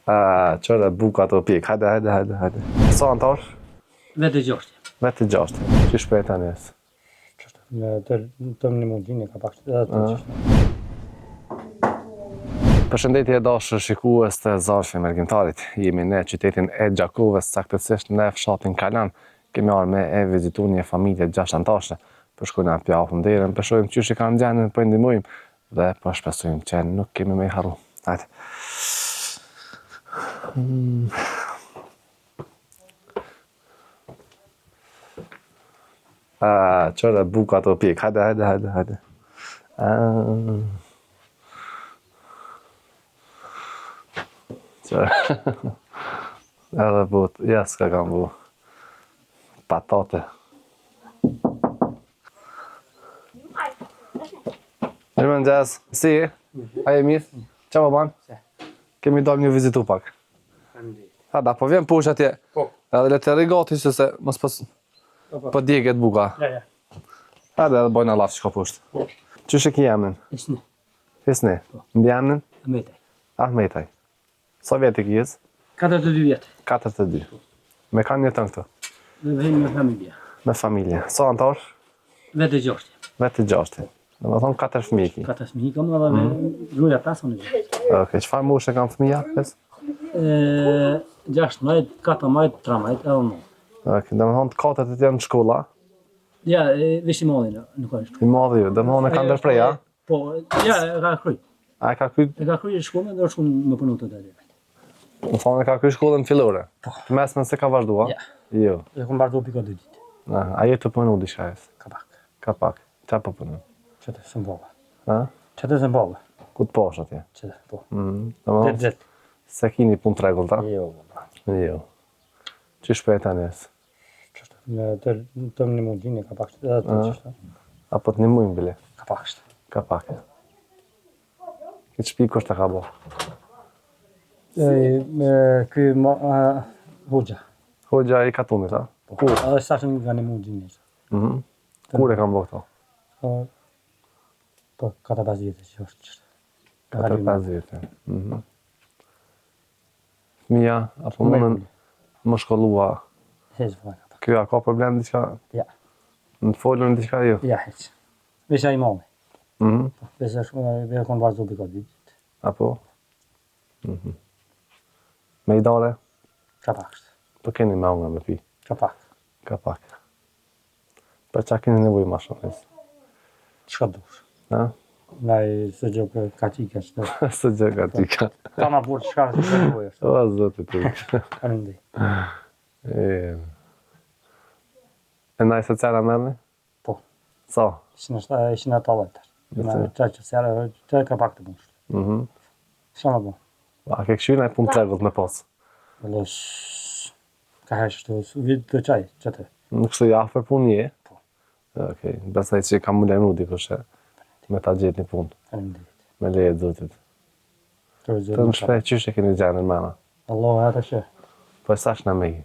Qërë buka të pik, hajde. Sa antarë? Vetë 6. Vetë 6. Që shpejt anjes? Të më një mundin e ka pak Përshëndetje dashur shikues të Zarfi Emergjimtarit. Jemi në qytetin e Gjakovës, saktësisht në fshatin Kalan. Kemi ardhur me e vizitu një familje 6 antarësh. Përshkojna pjafëm derën, përshojmë qysh i kanë gjendën, po ndihmojmë dhe po shpresojmë që nuk kemi me i harru. Hajde. Qërë buka të pik, hajde. Edhe but, s'ka kam bu. Patate. Mirëmëngjes. Si? A je mirë? Qa po ban? Kemi dalë një vizitu pak. Da, po vjen push atje. Edhe le të rigati se mos pas po djeget buka. Ja. Edhe edhe bojna lafë që ka pusht. Qyshe ki jemnin? Hisni. Mbi jemnin? Ahmetaj. Sa vjetë i kijës? 42 vjetë. 42. Me kanë një tënë këto? Dhe vëhejnë me familje. Me familje. Sa antarë? Vetë 6. Vetë 6. Dhe me thonë 4 fëmijë ki. 4 fëmijë kam edhe me gruja 5 në gjithë. Okej, qëfar moshë kanë fëmija? 16, 14, 13 edhe në. Okej, dhe me thonë të katët e janë në shkolla? Ja, vish i madhin nuk është. I madhi ju, dhe me thonë e kanë dërpreja? Po, ja, e ka kryt. A e ka kryt? E ka kryt shkollën dhe është me punu të dhe. Në thonë e ka kryt shkollën fillore? Po. Mesmen se ka vazhdua? Ja. Jo. E kom vazhdu pika 2 ditë. A jetë të punu di shajës? Ka pak. Qa po punu? Qëtë së mbove. Ha? Qëtë së mbove. Ku të posh atje? Qëtë, po. Dhe me thonë Gjët. se kini pun të regull ta? Jo. Jo. Që shpejt anjes? Të më një mundin e ka pak edhe të qështë. Apo të një mujnë bile? Ka pak shtë. Ka pak. Këtë shpi kështë të ka bo? Ky Hoxha. Hoxha i katunit, a? Kur? Edhe sashën nga një mundin e. Kur e kam bo këto? Po, 4-5 vjetë që është qështë. 4-5 vjetë. Fëmija, apo mundën më shkollua? Heqë vëllë ka pak. Kjo a ka problem diqka? Ja. Në të folën diqka jo? Ja, heqë. Vesha i madhe. Mhm. Vesha e konë vazhdu pika 2 ditë. Apo? Me i dare? Ka pak shtë. Po keni me unga me pi? Ka pak. Ka pak. Për qa keni nevoj ma shumë? Qka dush? Ha? Naj së gjokë ka qika qëtë. Së gjë ka tika. Ta ma burë qka që të nevoj është. O, zotë të tika. Ka në ndi. E naj se cera mërni? Po. Sa? Ishën e taletër. Në qaj që cera, që ka pak të bushtë. Shë më bu? A ke këshyri naj pun të regullt me posë? Vëllës, ka heshtë të vitë të qaj, që të. Nuk shtë jafë për pun një? Po. Okej, besaj që kam mulej mrudi kështë me ta gjetë një punë, Ka në ndi. me leje zotit. Të më shpej, qështë e keni gjenën mena? Allah, atë që. Po e sash në me i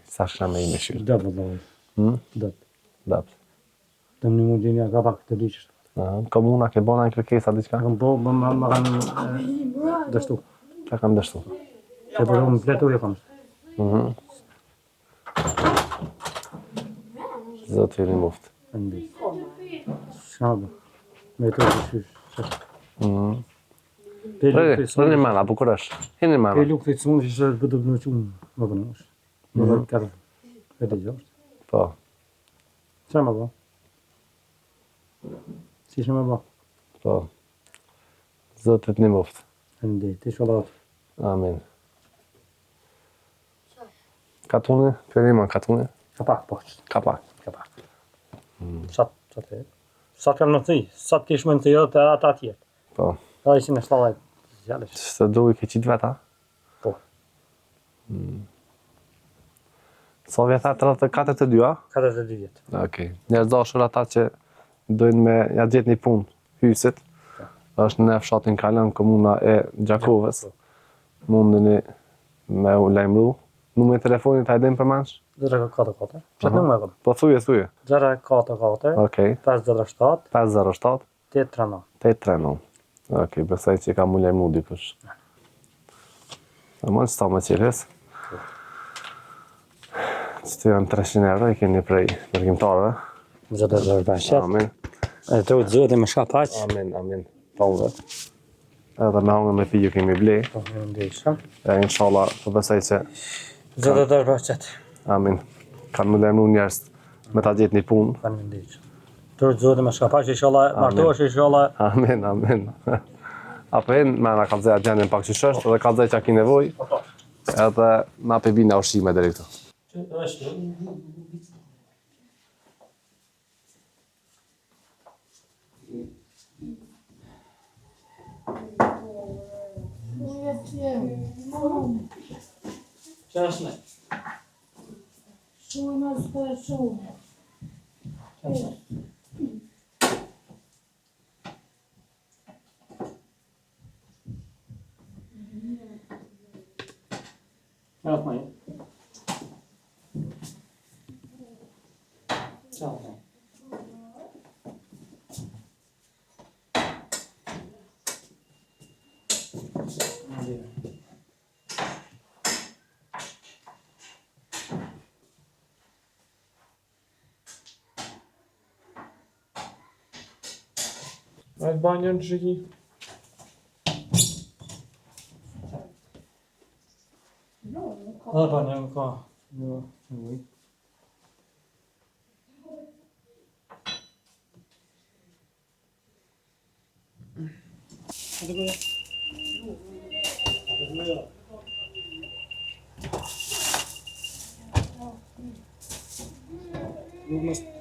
me shyrë? Dëpë, Allah. Dëpë. Dapë. Të më një mundin e ka pak të liqështë. Komuna ke bona në kërkesa diqka? Kam po, më kanë dështu. Qa kanë dështu? Se për më pletu e kam. Zotë i një muftë. Ka në ndi. Shka më bu? Me të të shysh. Rëni mena, bukur është. Hini mena. Pe lukë të të mundë që shërë këtë në qumë më përnush. Më dhe kërë. Vete gjosht. Po. Qa më bu? Si shë më bu? Po. Zotë i një muftë. Ka në ndi. Ti sholat. Amin. Katuni? Përrima katuni? Ka pak poqët. Ka pak. Ka pak. Qatë e. Sa të kam në të i, sa të kishme në të jodë të ata tjetë. Po. Da ishin e shtalajt. Së du i ke qitë veta? Po. Sa vjeta 42, a? 42 vjetë. Okej. Njerëz dashur ata që dojnë me ja gjetë një punë hysit. Është në fshatin Kalan, komuna e Gjakovës. Mundeni me u lajmëru. Numrin e telefonit a e din përmensh? 044. Qatë nuk me kom? Po thuje. 044. Okej. 507. 507 839. 839. Okej, besoj që ka mu lajmëru dikush. Mund sta më qeles. Që të janë 300 euro, i keni prej mërgjimtarëve. Zëtë të rëbashqet. Amin. E të u të zëtë me shka paq. Amin. Tonëve. Edhe me hongë me piju kemi ble. Po, në ndishëm. E inshallah, të besoj që Zëtë të rëbashqet. amin. Kanë më lemnu njerës me ta gjetë një punë. Po, në ndishëm. Të u të zëtë me shka paq, inshallah, martosh, inshallah. Amin. Apo e me na kalzej agendin pak që shështë, edhe kalzej që a ki nevoj, edhe na pe bina ushqime deri këtu. Qashme. Shumë së shumë. Hajde banjën të shiki. Edhe pa një më ka. Në ujë. Nuk mos